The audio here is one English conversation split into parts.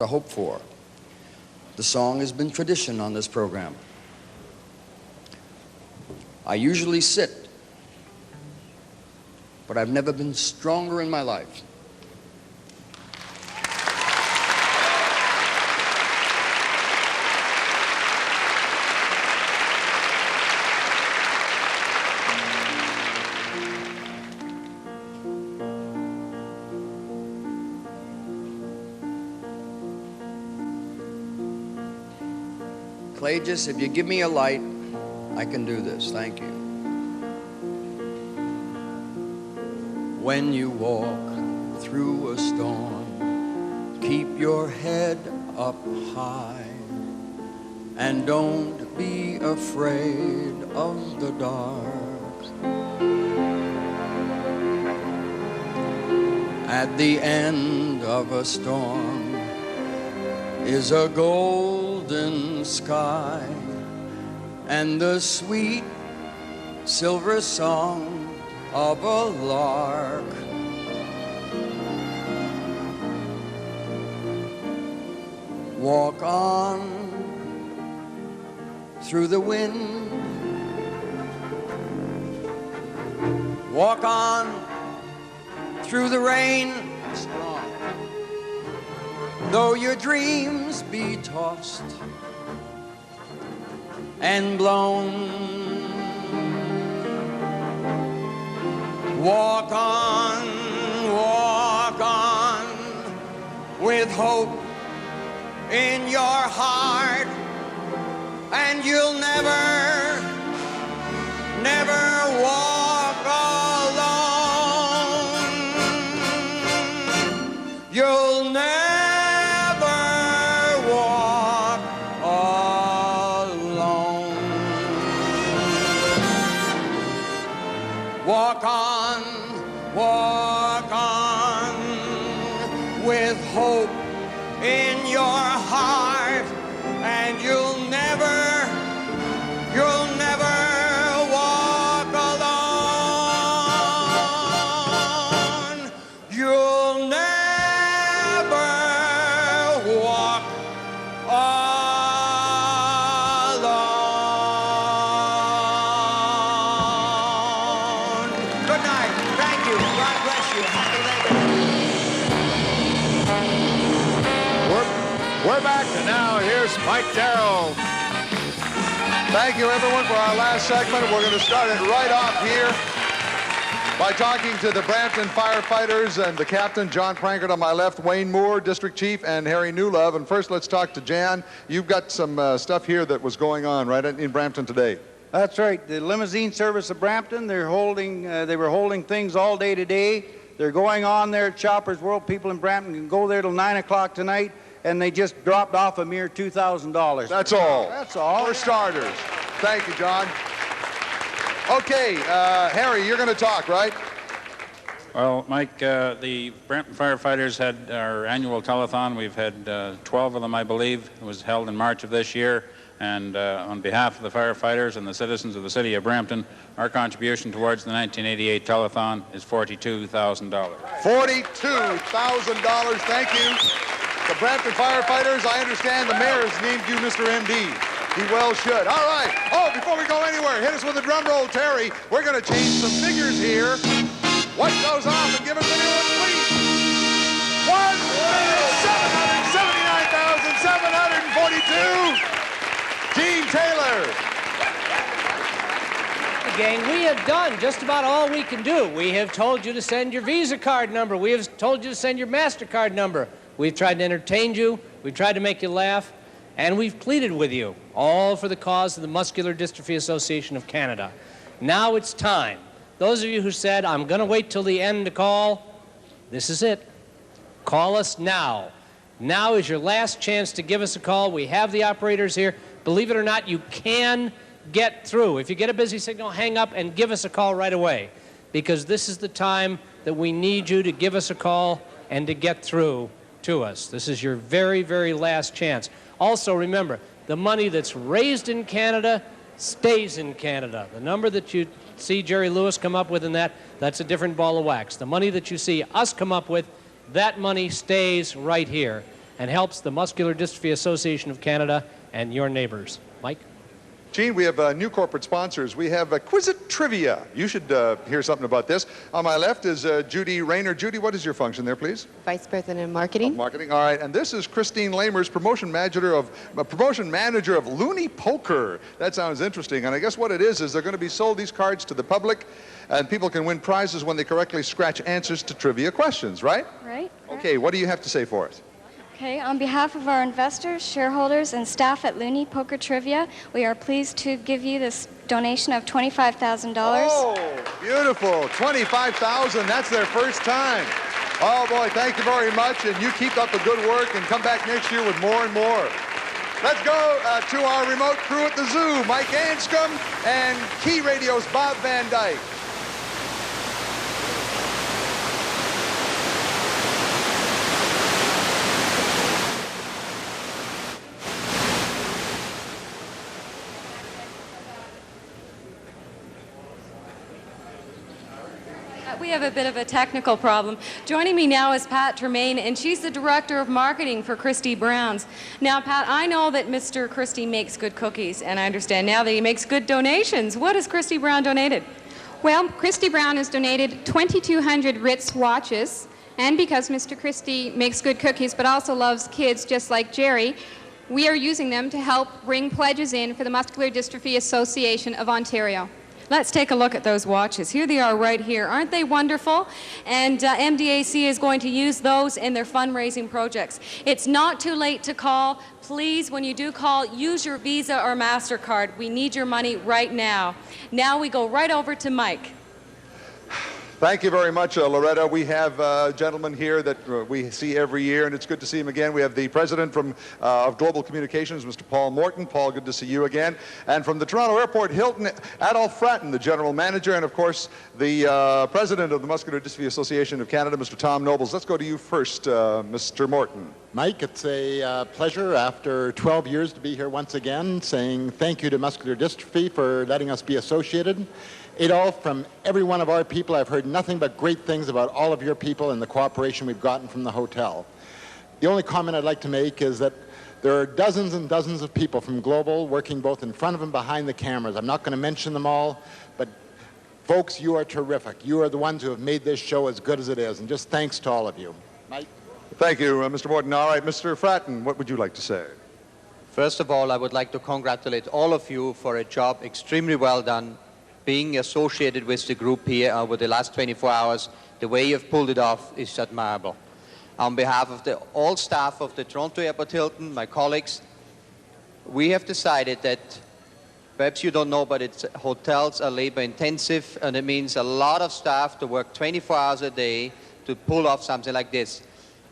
to hope for. The song has been tradition on this program. I usually sit, but I've never been stronger in my life. Clages, if you give me a light, I can do this. Thank you. When you walk through a storm, keep your head up high and don't be afraid of the dark. At the end of a storm is a golden sky and the sweet silver song of a lark. Walk on through the wind, walk on through the rain, strong. Though your dreams be tossed and blown, walk on with hope in your heart, and you'll never, never walk alone. You'll never walk alone. Walk on with hope in your heart, and you'll never walk alone. You'll never walk alone. Good night. Thank you. God bless you. Happy Labor Day. We're back, and now here's Mike Darrell. Thank you, everyone, for our last segment. We're going to start it right off here by talking to the Brampton firefighters and the captain, John Prankert on my left, Wayne Moore, district chief, and Harry Newlove. And first, let's talk to Jan. You've got some stuff here that was going on, right, in Brampton today. That's right. The limousine service of Brampton, they were holding things all day today. They're going on there at Shoppers World. People in Brampton can go there till 9 o'clock tonight, and they just dropped off a mere $2,000. That's all. That's all. For starters. Thank you, John. Okay, Harry, you're going to talk, right? Well, Mike, the Brampton firefighters had our annual telethon. We've had 12 of them, I believe. It was held in March of this year. And on behalf of the firefighters and the citizens of the city of Brampton, our contribution towards the 1988 telethon is $42,000. $42,000. Thank you. The Brampton firefighters, I understand the mayor has named you Mr. MD. He well should. All right. Oh, before we go anywhere, hit us with a drum roll, Terry. We're going to change some figures here. What goes off, and give us a new one, please. $1,779,742. Gene Taylor. Gang, we have done just about all we can do. We have told you to send your Visa card number. We have told you to send your MasterCard number. We've tried to entertain you. We've tried to make you laugh. And we've pleaded with you, all for the cause of the Muscular Dystrophy Association of Canada. Now it's time. Those of you who said, I'm going to wait till the end to call, this is it. Call us now. Now is your last chance to give us a call. We have the operators here. Believe it or not, you can get through. If you get a busy signal, hang up and give us a call right away, because this is the time that we need you to give us a call and to get through to us. This is your very, very last chance. Also, remember, the money that's raised in Canada stays in Canada. The number that you see Jerry Lewis come up with in that's a different ball of wax. The money that you see us come up with, that money stays right here. and helps the Muscular Dystrophy Association of Canada and your neighbors. Mike? Gene, we have new corporate sponsors. We have Quizit Trivia. You should hear something about this. On my left is Judy Rayner. Judy, what is your function there, please? Vice President of Marketing. Marketing, all right. And this is Christine Lamers, promotion manager of Looney Poker. That sounds interesting. And I guess what it is they're going to be sold these cards to the public, and people can win prizes when they correctly scratch answers to trivia questions, right? Right. Okay, what do you have to say for us? Okay, on behalf of our investors, shareholders, and staff at Looney Poker Trivia, we are pleased to give you this donation of $25,000. Oh, beautiful. $25,000. That's their first time. Oh, boy, thank you very much. And you keep up the good work and come back next year with more and more. Let's go to our remote crew at the zoo, Mike Anscombe and Key Radio's Bob Van Dyke. We have a bit of a technical problem. Joining me now is Pat Tremaine, and she's the Director of Marketing for Christy Brown's. Now, Pat, I know that Mr. Christy makes good cookies, and I understand now that he makes good donations. What has Christy Brown donated? Well, Christy Brown has donated 2,200 Ritz watches, and because Mr. Christy makes good cookies but also loves kids just like Jerry, we are using them to help bring pledges in for the Muscular Dystrophy Association of Ontario. Let's take a look at those watches. Here they are right here. Aren't they wonderful? And MDAC is going to use those in their fundraising projects. It's not too late to call. Please, when you do call, use your Visa or MasterCard. We need your money right now. Now we go right over to Mike. Thank you very much, Loretta. We have a gentleman here that we see every year, and it's good to see him again. We have the president of Global Communications, Mr. Paul Morton. Paul, good to see you again. And from the Toronto Airport Hilton, Adolph Fratton, the general manager, and of course, the president of the Muscular Dystrophy Association of Canada, Mr. Tom Nobles. Let's go to you first, Mr. Morton. Mike, it's a pleasure after 12 years to be here once again, saying thank you to Muscular Dystrophy for letting us be associated. Adolph, from every one of our people, I've heard nothing but great things about all of your people and the cooperation we've gotten from the hotel. The only comment I'd like to make is that there are dozens and dozens of people from Global working both in front of and behind the cameras. I'm not going to mention them all, but folks, you are terrific. You are the ones who have made this show as good as it is, and just thanks to all of you. Mike? Thank you, Mr. Morton. All right, Mr. Fratton, what would you like to say? First of all, I would like to congratulate all of you for a job extremely well done. Being associated with the group here over the last 24 hours, the way you've pulled it off is admirable. On behalf of all staff of the Toronto Airport Hilton, my colleagues, we have decided that, perhaps you don't know, but hotels are labor intensive, and it means a lot of staff to work 24 hours a day to pull off something like this.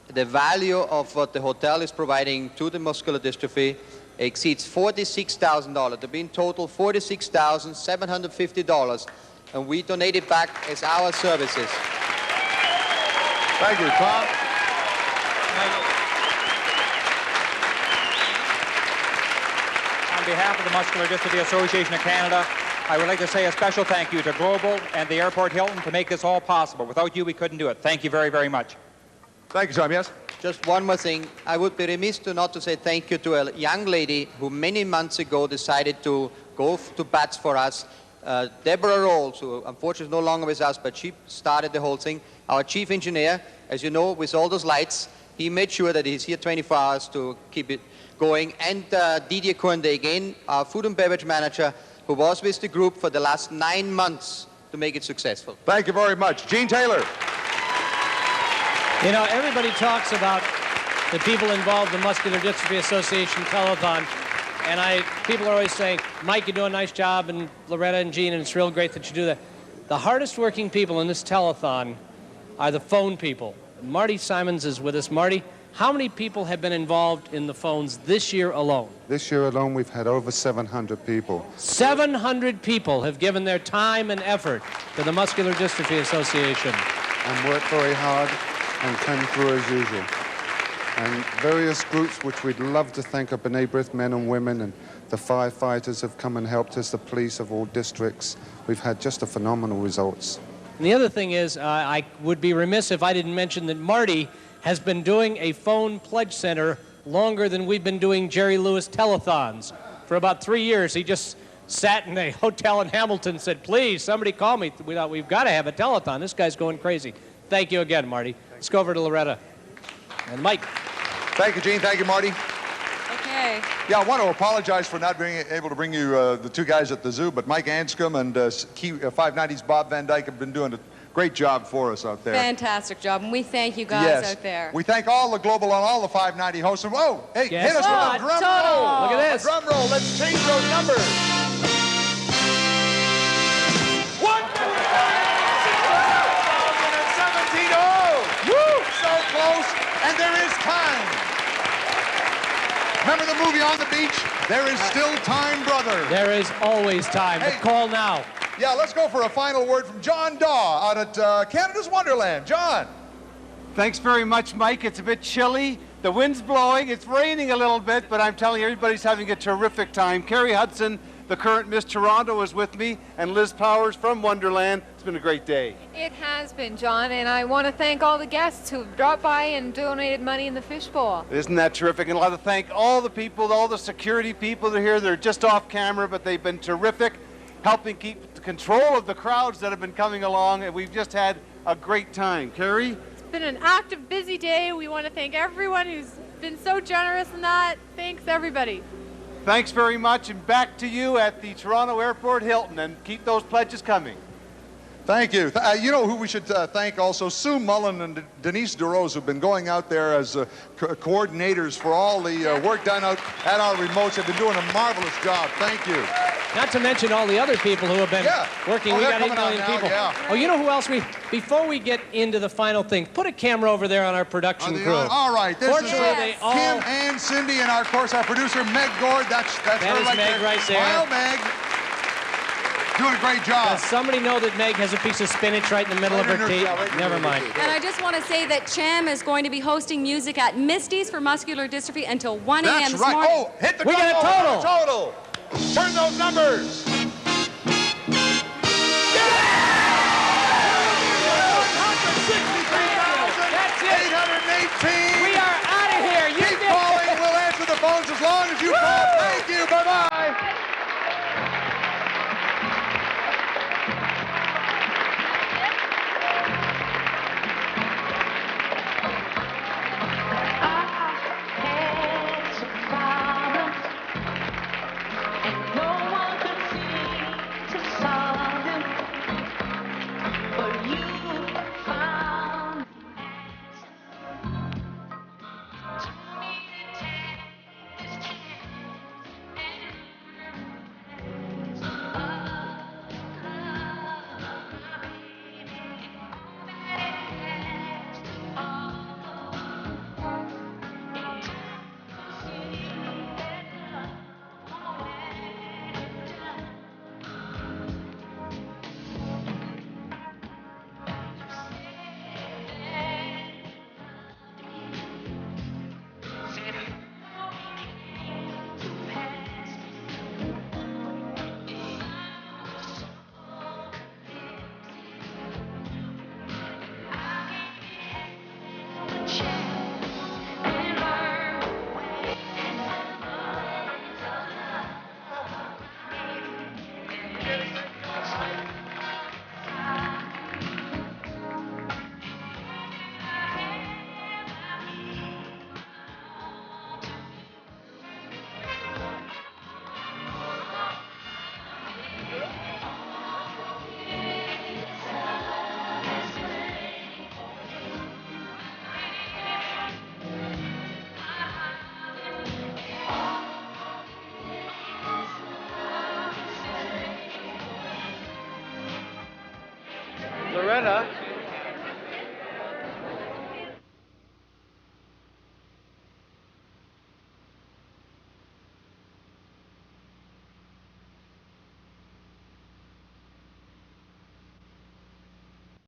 The value of what the hotel is providing to the muscular dystrophy exceeds $46,000. To be in total $46,750, and we donate it back as our services. Thank you, Tom. On behalf of the Muscular Dystrophy Association of Canada, I would like to say a special thank you to Global and the Airport Hilton to make this all possible. Without you, we couldn't do it. Thank you very, very much. Thank you, Tom. Yes? Just one more thing. I would be remiss not to say thank you to a young lady who many months ago decided to go to bats for us. Deborah Rolls, who unfortunately is no longer with us, but she started the whole thing. Our chief engineer, as you know, with all those lights, he made sure that he's here 24 hours to keep it going. And Didier Coinde, again, our food and beverage manager, who was with the group for the last 9 months to make it successful. Thank you very much. Gene Taylor. You know, everybody talks about the people involved in the Muscular Dystrophy Association telethon, and people are always saying, Mike, you do a nice job, and Loretta and Gene, and it's real great that you do that. The hardest working people in this telethon are the phone people. Marty Simons is with us. Marty, how many people have been involved in the phones this year alone? This year alone, we've had over 700 people. 700 people have given their time and effort to the Muscular Dystrophy Association. And worked very hard and came through as usual. And various groups which we'd love to thank are B'nai B'rith men and women, and the firefighters have come and helped us, the police of all districts. We've had just a phenomenal results. And the other thing is, I would be remiss if I didn't mention that Marty has been doing a phone pledge center longer than we've been doing Jerry Lewis telethons. For about 3 years, he just sat in a hotel in Hamilton and said, please, somebody call me. We thought, we've got to have a telethon. This guy's going crazy. Thank you again, Marty. Let's go over to Loretta and Mike. Thank you, Gene. Thank you, Marty. Okay. Yeah, I want to apologize for not being able to bring you the two guys at the zoo, but Mike Anscombe and 590's Bob Van Dyke have been doing a great job for us out there. Fantastic job, and we thank you guys out there. We thank all the Global and all the 590 hosts. And whoa, hey, Yes. hit us with a drum roll. Look at this. A drum roll. Let's change those numbers. 1,617. Woo! So close, and there is time. Remember the movie On the Beach? There is still time, brother. There is always time. Hey. But call now. Yeah, let's go for a final word from John Daw out at Canada's Wonderland. John. Thanks very much, Mike. It's a bit chilly. The wind's blowing. It's raining a little bit, but I'm telling you, everybody's having a terrific time. Carrie Hudson, the current Miss Toronto, is with me, and Liz Powers from Wonderland. It's been a great day. It has been, John, and I want to thank all the guests who've dropped by and donated money in the fishbowl. Isn't that terrific? And I'd like to thank all the people, all the security people that are here. They're just off camera, but they've been terrific, helping keep control of the crowds that have been coming along, and we've just had a great time. Carrie? It's been an active, busy day. We want to thank everyone who's been so generous in that. Thanks, everybody. Thanks very much, and back to you at the Toronto Airport Hilton, and keep those pledges coming. Thank you. You know who we should thank also? Sue Mullen and Denise DeRose, who've been going out there as coordinators for all the work done out at our remotes. They've been doing a marvelous job. Thank you. Not to mention all the other people who have been working. Oh, we they're got 8 coming million out now, people. yeah. Oh, you know who else before we get into the final thing, put a camera over there on our production crew. All right. This is Fortunately, Kim and Cindy and, our, of course, our producer, Meg Gord. That's That her is right Meg there. right there. Smile, Meg. Doing a great job. Does somebody know that Meg has a piece of spinach right in the middle of her teeth? Never mind. And I just want to say that Cham is going to be hosting music at Misty's for muscular dystrophy until 1 a.m. That's this right. morning. Oh, hit the We got a total. Turn those numbers. That's it. 818. We are out of here. You Keep calling. We'll answer the phones as long as you call. Thank you. Bye-bye. Loretta,